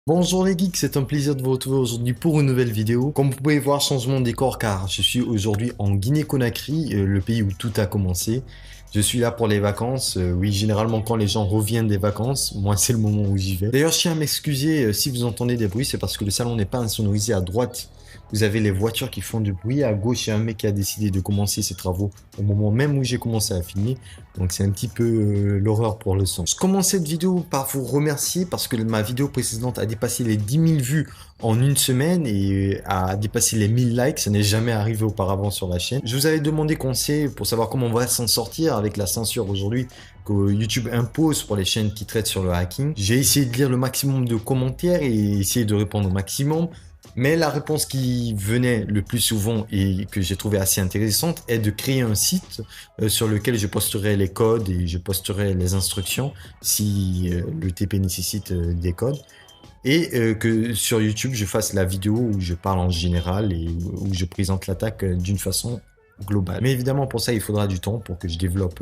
Bonjour les geeks, c'est un plaisir de vous retrouver aujourd'hui pour une nouvelle vidéo. Comme vous pouvez voir, changement de décor car je suis aujourd'hui en Guinée-Conakry, le pays où tout a commencé. Je suis là pour les vacances. Oui, généralement quand les gens reviennent des vacances, moi c'est le moment où j'y vais. D'ailleurs, je tiens à m'excuser si vous entendez des bruits, c'est parce que le salon n'est pas insonorisé. À droite, vous avez les voitures qui font du bruit. À gauche, il y a un mec qui a décidé de commencer ses travaux au moment même où j'ai commencé à filmer. Donc c'est un petit peu l'horreur pour le son. Je commence cette vidéo par vous remercier parce que ma vidéo précédente a dépassé les 10 000 vues en une semaine et a dépassé les 1000 likes. Ça n'est jamais arrivé auparavant sur la chaîne. Je vous avais demandé conseil pour savoir comment on va s'en sortir avec la censure aujourd'hui que YouTube impose pour les chaînes qui traitent sur le hacking. J'ai essayé de lire le maximum de commentaires et essayer de répondre au maximum. Mais la réponse qui venait le plus souvent et que j'ai trouvé assez intéressante est de créer un site sur lequel je posterai les codes et je posterai les instructions si le TP nécessite des codes. Et que sur YouTube, je fasse la vidéo où je parle en général et où je présente l'attaque d'une façon globale. Mais évidemment, pour ça, il faudra du temps pour que je développe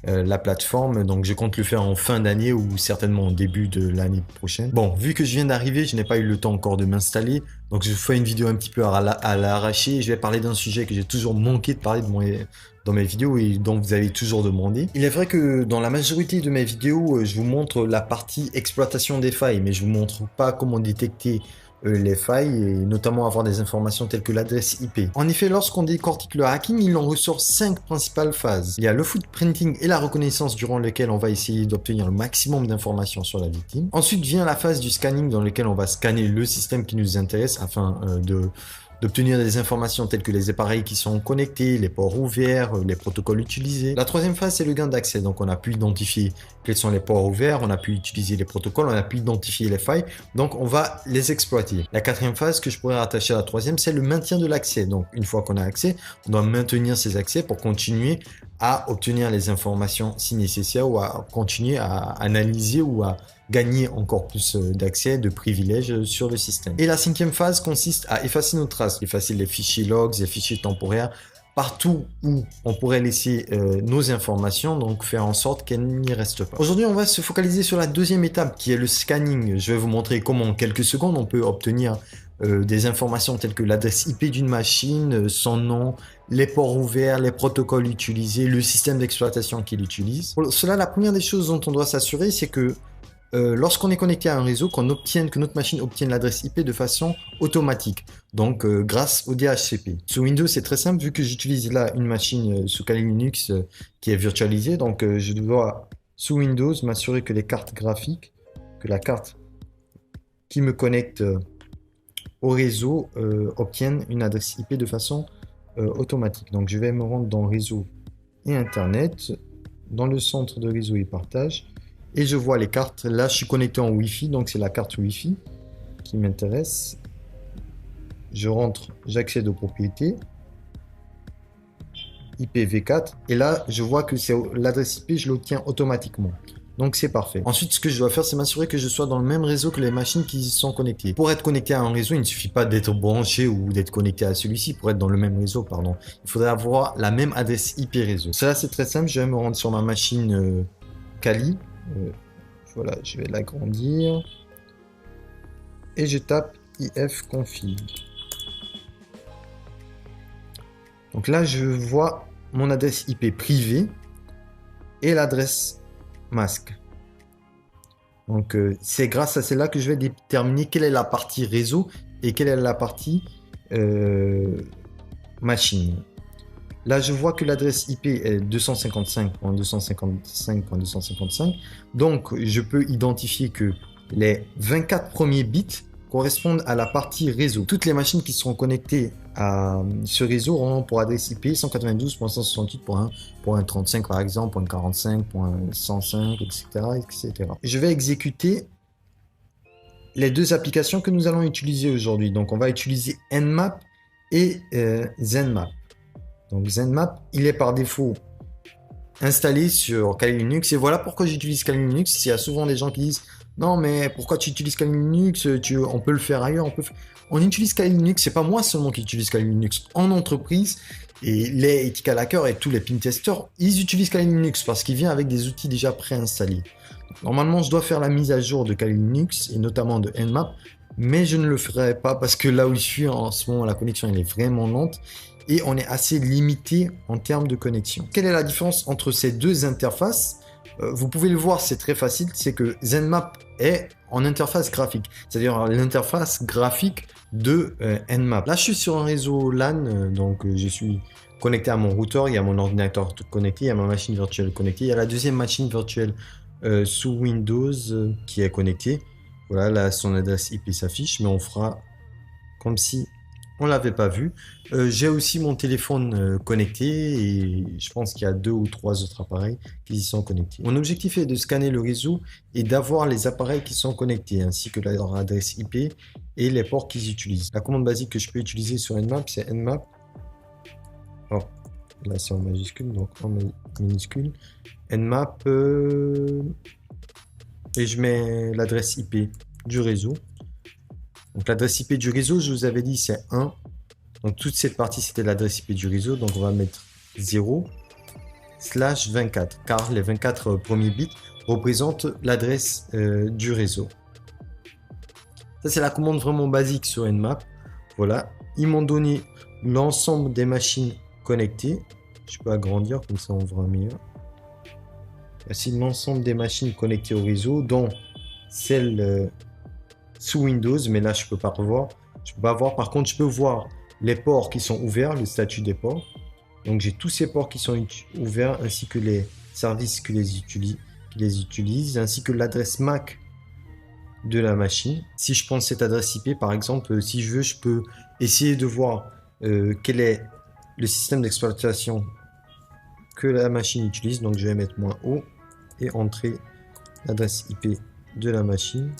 la plateforme. Donc, je compte le faire en fin d'année ou certainement au début de l'année prochaine. Bon, vu que je viens d'arriver, je n'ai pas eu le temps encore de m'installer. Donc, je fais une vidéo un petit peu à l'arraché. Je vais parler d'un sujet que j'ai toujours manqué de parler dans mes vidéos et dont vous avez toujours demandé. Il est vrai que dans la majorité de mes vidéos, je vous montre la partie exploitation des failles, mais je vous montre pas comment détecter les failles et notamment avoir des informations telles que l'adresse IP. En effet, lorsqu'on décortique le hacking, il en ressort 5 principales phases. Il y a le footprinting et la reconnaissance durant lequel on va essayer d'obtenir le maximum d'informations sur la victime. Ensuite vient la phase du scanning dans lequel on va scanner le système qui nous intéresse afin d'obtenir des informations telles que les appareils qui sont connectés, les ports ouverts, les protocoles utilisés. La troisième phase, c'est le gain d'accès. Donc, on a pu identifier quels sont les ports ouverts, on a pu utiliser les protocoles, on a pu identifier les failles. Donc, on va les exploiter. La quatrième phase que je pourrais rattacher à la troisième, c'est le maintien de l'accès. Donc, une fois qu'on a accès, on doit maintenir ces accès pour continuer à obtenir les informations si nécessaire ou à continuer à analyser ou à gagner encore plus d'accès, de privilèges sur le système. Et la cinquième phase consiste à effacer nos traces, effacer les fichiers logs, les fichiers temporaires, partout où on pourrait laisser nos informations, donc faire en sorte qu'elles n'y restent pas. Aujourd'hui, on va se focaliser sur la deuxième étape qui est le scanning. Je vais vous montrer comment en quelques secondes on peut obtenir des informations telles que l'adresse IP d'une machine, son nom, les ports ouverts, les protocoles utilisés, le système d'exploitation qu'il utilise. Pour cela, la première des choses dont on doit s'assurer, c'est que lorsqu'on est connecté à un réseau, que notre machine obtienne l'adresse IP de façon automatique, donc grâce au DHCP. Sous Windows, c'est très simple, vu que j'utilise là une machine sous Kali Linux qui est virtualisée, donc je dois, sous Windows, m'assurer que les cartes graphiques, que la carte qui me connecte au réseau obtienne une adresse IP de façon automatique. Donc je vais me rendre dans réseau et Internet, dans le centre de réseau et partage, et je vois les cartes. Là, je suis connecté en Wi-Fi, donc c'est la carte Wi-Fi qui m'intéresse. Je rentre, j'accède aux propriétés, IPv4, et là, je vois que c'est l'adresse IP, je l'obtiens automatiquement. Donc c'est parfait. Ensuite, ce que je dois faire, c'est m'assurer que je sois dans le même réseau que les machines qui y sont connectées. Pour être connecté à un réseau, il ne suffit pas d'être branché ou d'être connecté à celui-ci. Pour être dans le même réseau, pardon, il faudrait avoir la même adresse IP réseau. Cela, c'est très simple. Je vais me rendre sur ma machine Kali. Voilà, je vais l'agrandir. Et je tape ifconfig. Donc là, je vois mon adresse IP privée et l'adresse masque. Donc c'est grâce à celle-là que je vais déterminer quelle est la partie réseau et quelle est la partie machine. Là, je vois que l'adresse IP est 255.255.255. Donc, je peux identifier que les 24 premiers bits correspondent à la partie réseau. Toutes les machines qui seront connectées à ce réseau auront pour adresse IP 192.168.1.35 par exemple, .45, .105, etc., etc. Je vais exécuter les deux applications que nous allons utiliser aujourd'hui. Donc, on va utiliser Nmap et Zenmap. Donc Zenmap, il est par défaut installé sur Kali Linux et voilà pourquoi j'utilise Kali Linux. Il y a souvent des gens qui disent non mais pourquoi tu utilises Kali Linux, on peut le faire ailleurs, on utilise Kali Linux, c'est pas moi seulement qui utilise Kali Linux en entreprise et les ethical hackers et tous les pentesters, ils utilisent Kali Linux parce qu'il vient avec des outils déjà préinstallés. Normalement, je dois faire la mise à jour de Kali Linux et notamment de Nmap, mais je ne le ferai pas parce que là où je suis en ce moment, la connexion elle est vraiment lente et on est assez limité en termes de connexion. Quelle est la différence entre ces deux interfaces? Vous pouvez le voir, c'est très facile, c'est que Nmap est en interface graphique, c'est-à-dire l'interface graphique de Nmap. Là, je suis sur un réseau LAN, donc je suis connecté à mon routeur, il y a mon ordinateur connecté, il y a ma machine virtuelle connectée, il y a la deuxième machine virtuelle sous Windows qui est connectée. Voilà, là son adresse IP s'affiche, mais on fera comme si on l'avait pas vu. J'ai aussi mon téléphone connecté et je pense qu'il y a 2 ou 3 autres appareils qui y sont connectés. Mon objectif est de scanner le réseau et d'avoir les appareils qui sont connectés ainsi que leur adresse IP et les ports qu'ils utilisent. La commande basique que je peux utiliser sur Nmap, c'est Nmap. Oh, là c'est en majuscule, donc en minuscule. Nmap et je mets l'adresse IP du réseau. Donc l'adresse IP du réseau, je vous avais dit, c'est 1. Donc toute cette partie, c'était l'adresse IP du réseau. Donc on va mettre 0/24, car les 24 premiers bits représentent l'adresse du réseau. Ça, c'est la commande vraiment basique sur Nmap. Voilà, ils m'ont donné l'ensemble des machines connectées. Je peux agrandir, comme ça on verra mieux. Voici l'ensemble des machines connectées au réseau, dont celle sous Windows, mais là je peux pas revoir. Je peux pas voir. Par contre, je peux voir les ports qui sont ouverts, le statut des ports. Donc j'ai tous ces ports qui sont ouverts, ainsi que les services qui les utilisent, ainsi que l'adresse MAC de la machine. Si je prends cette adresse IP, par exemple, si je veux, je peux essayer de voir quel est le système d'exploitation que la machine utilise. Donc je vais mettre "-o" et entrer l'adresse IP de la machine.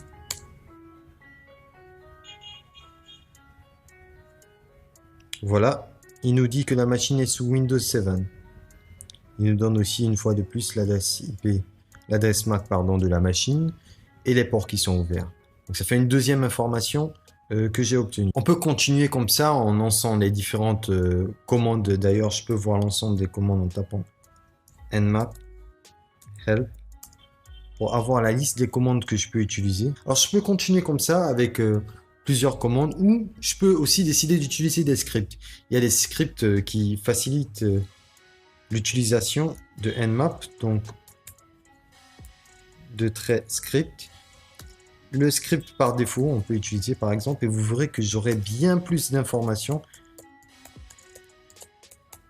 Voilà, il nous dit que la machine est sous Windows 7. Il nous donne aussi une fois de plus l'adresse IP, l'adresse MAC pardon, de la machine et les ports qui sont ouverts. Donc ça fait une deuxième information que j'ai obtenue. On peut continuer comme ça en lançant les différentes commandes. D'ailleurs, je peux voir l'ensemble des commandes en tapant Nmap help pour avoir la liste des commandes que je peux utiliser. Alors je peux continuer comme ça avec plusieurs commandes, ou je peux aussi décider d'utiliser des scripts. Il y a des scripts qui facilitent l'utilisation de Nmap, donc de trait script. Le script par défaut, on peut utiliser par exemple, et vous verrez que j'aurai bien plus d'informations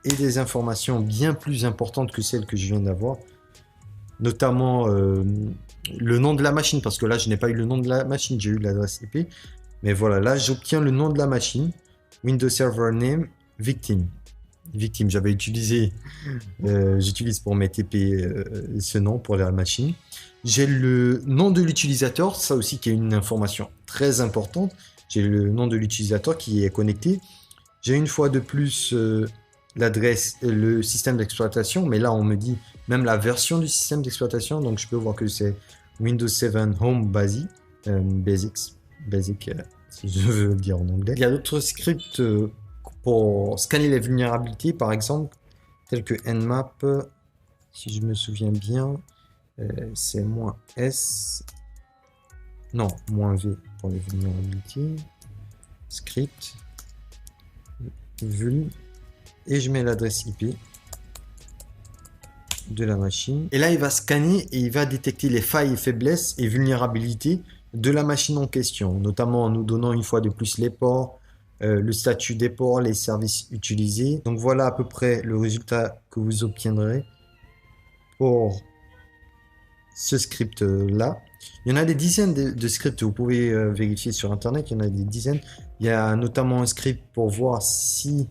et des informations bien plus importantes que celles que je viens d'avoir, notamment le nom de la machine, parce que là je n'ai pas eu le nom de la machine, j'ai eu l'adresse IP. Mais voilà, là, j'obtiens le nom de la machine. Windows Server Name, Victim. Victim, j'avais utilisé, j'utilise pour mes TP ce nom pour la machine. J'ai le nom de l'utilisateur, ça aussi qui est une information très importante. J'ai le nom de l'utilisateur qui est connecté. J'ai une fois de plus l'adresse, le système d'exploitation, mais là, on me dit même la version du système d'exploitation. Donc, je peux voir que c'est Windows 7 Home Basic. Basic, si je veux le dire en anglais. Il y a d'autres scripts pour scanner les vulnérabilités, par exemple, tels que Nmap, si je me souviens bien, c'est -S, non, -V pour les vulnérabilités, script, vul, et je mets l'adresse IP de la machine. Et là, il va scanner et il va détecter les failles, faiblesses et vulnérabilités de la machine en question, notamment en nous donnant une fois de plus les ports, le statut des ports, les services utilisés. Donc voilà à peu près le résultat que vous obtiendrez pour ce script là. Il y en a des dizaines de scripts, vous pouvez vérifier sur internet, il y en a des dizaines. Il y a notamment un script pour voir si,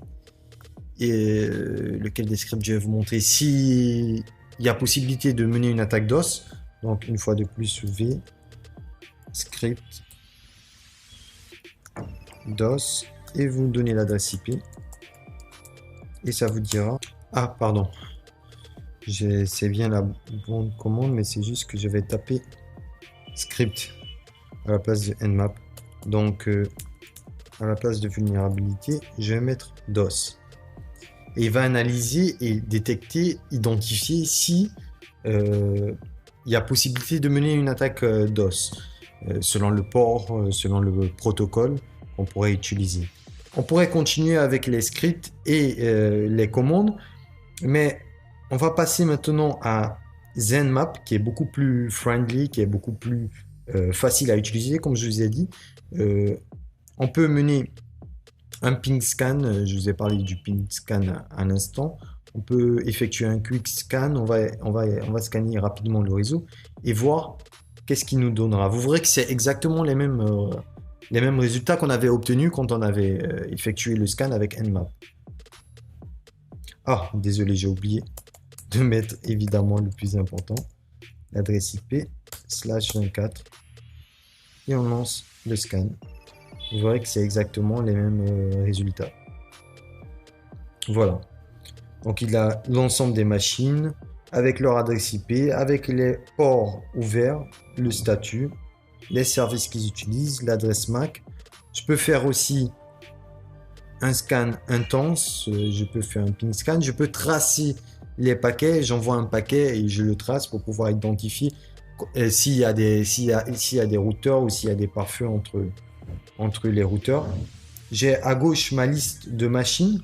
lequel des scripts je vais vous montrer, si il y a possibilité de mener une attaque DOS. Donc une fois de plus, V script DOS et vous donnez l'adresse IP et ça vous dira, ah pardon, c'est bien la bonne commande, mais c'est juste que je vais taper script à la place de Nmap. Donc à la place de vulnérabilité, je vais mettre DOS et il va analyser et détecter, identifier si il y a possibilité de mener une attaque DOS, selon le port, selon le protocole qu'on pourrait utiliser. On pourrait continuer avec les scripts et les commandes, mais on va passer maintenant à ZenMap, qui est beaucoup plus friendly, qui est beaucoup plus facile à utiliser, comme je vous ai dit. On peut mener un ping scan, je vous ai parlé du ping scan à l'instant. On peut effectuer un quick scan, on va scanner rapidement le réseau et voir qu'est-ce qu'il nous donnera. Vous verrez que c'est exactement les mêmes résultats qu'on avait obtenus quand on avait effectué le scan avec Nmap. Ah, désolé, j'ai oublié de mettre évidemment le plus important, l'adresse IP /24 et on lance le scan. Vous verrez que c'est exactement les mêmes résultats. Voilà. Donc il a l'ensemble des machines avec leur adresse IP, avec les ports ouverts, le statut, les services qu'ils utilisent, l'adresse MAC. Je peux faire aussi un scan intense, je peux faire un ping scan, je peux tracer les paquets, j'envoie un paquet et je le trace pour pouvoir identifier s'il y a des routeurs ou s'il y a des pare-feux entre les routeurs. J'ai à gauche ma liste de machines.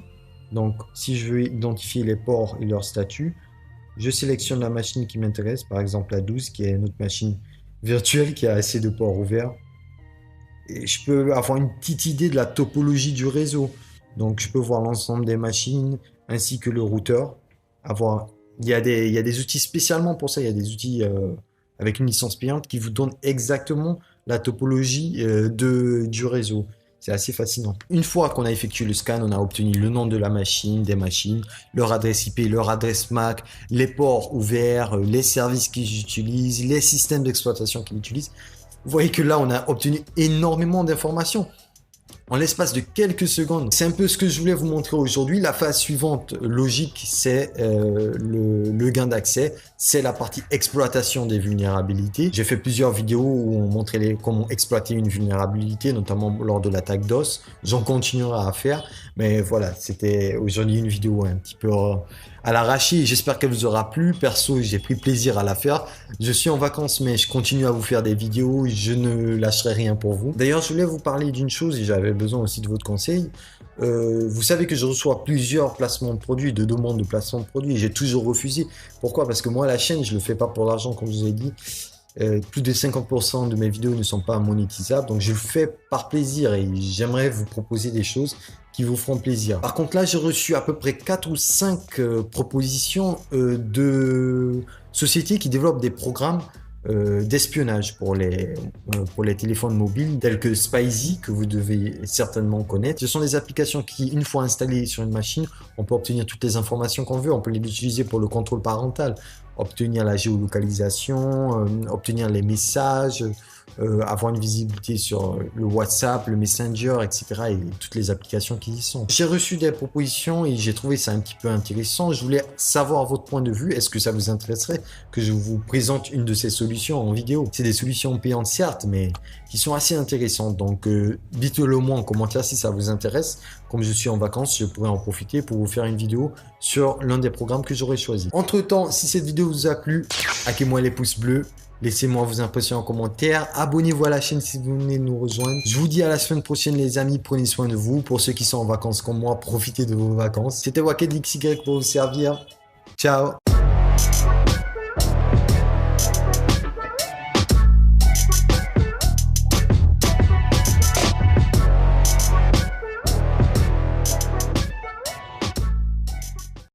Donc, si je veux identifier les ports et leur statut, je sélectionne la machine qui m'intéresse, par exemple la 12, qui est notre machine virtuelle qui a assez de ports ouverts. Et je peux avoir une petite idée de la topologie du réseau. Donc, je peux voir l'ensemble des machines ainsi que le routeur. Il y a des outils spécialement pour ça. Il y a des outils avec une licence payante qui vous donnent exactement la topologie du réseau. C'est assez fascinant. Une fois qu'on a effectué le scan, on a obtenu le nom de la machine, des machines, leur adresse IP, leur adresse MAC, les ports ouverts, les services qu'ils utilisent, les systèmes d'exploitation qu'ils utilisent. Vous voyez que là, on a obtenu énormément d'informations en l'espace de quelques secondes. C'est un peu ce que je voulais vous montrer aujourd'hui. La phase suivante logique, c'est le gain d'accès. C'est la partie exploitation des vulnérabilités. J'ai fait plusieurs vidéos où on montrait comment exploiter une vulnérabilité, notamment lors de l'attaque DOS. J'en continuerai à faire. Mais voilà, c'était aujourd'hui une vidéo un petit peu à l'arraché. J'espère qu'elle vous aura plu. Perso, j'ai pris plaisir à la faire. Je suis en vacances, mais je continue à vous faire des vidéos. Je ne lâcherai rien pour vous. D'ailleurs, je voulais vous parler d'une chose et j'avais besoin aussi de votre conseil. Vous savez que je reçois plusieurs placements de produits, de demandes de placement de produits. J'ai toujours refusé. Pourquoi? Parce que moi, la chaîne, je le fais pas pour l'argent, comme je vous ai dit. Plus de 50% de mes vidéos ne sont pas monétisables. Donc, je le fais par plaisir et j'aimerais vous proposer des choses qui vous feront plaisir. Par contre, là, j'ai reçu à peu près 4 ou 5 propositions de sociétés qui développent des programmes d'espionnage pour les téléphones mobiles tels que Spizy, que vous devez certainement connaître. Ce sont des applications qui, une fois installées sur une machine, on peut obtenir toutes les informations qu'on veut. On peut les utiliser pour le contrôle parental, obtenir la géolocalisation, obtenir les messages, avoir une visibilité sur le WhatsApp, le Messenger, etc. et toutes les applications qui y sont. J'ai reçu des propositions et j'ai trouvé ça un petit peu intéressant. Je voulais savoir votre point de vue. Est-ce que ça vous intéresserait que je vous présente une de ces solutions en vidéo? C'est des solutions payantes certes, mais qui sont assez intéressantes. Donc dites-le moi en commentaire si ça vous intéresse. Comme je suis en vacances, je pourrais en profiter pour vous faire une vidéo sur l'un des programmes que j'aurais choisi. Entre temps, si cette vidéo vous a plu, hackez-moi les pouces bleus. Laissez-moi vos impressions en commentaire. Abonnez-vous à la chaîne si vous venez de nous rejoindre. Je vous dis à la semaine prochaine les amis. Prenez soin de vous. Pour ceux qui sont en vacances comme moi, profitez de vos vacances. C'était WakedXY pour vous servir. Ciao.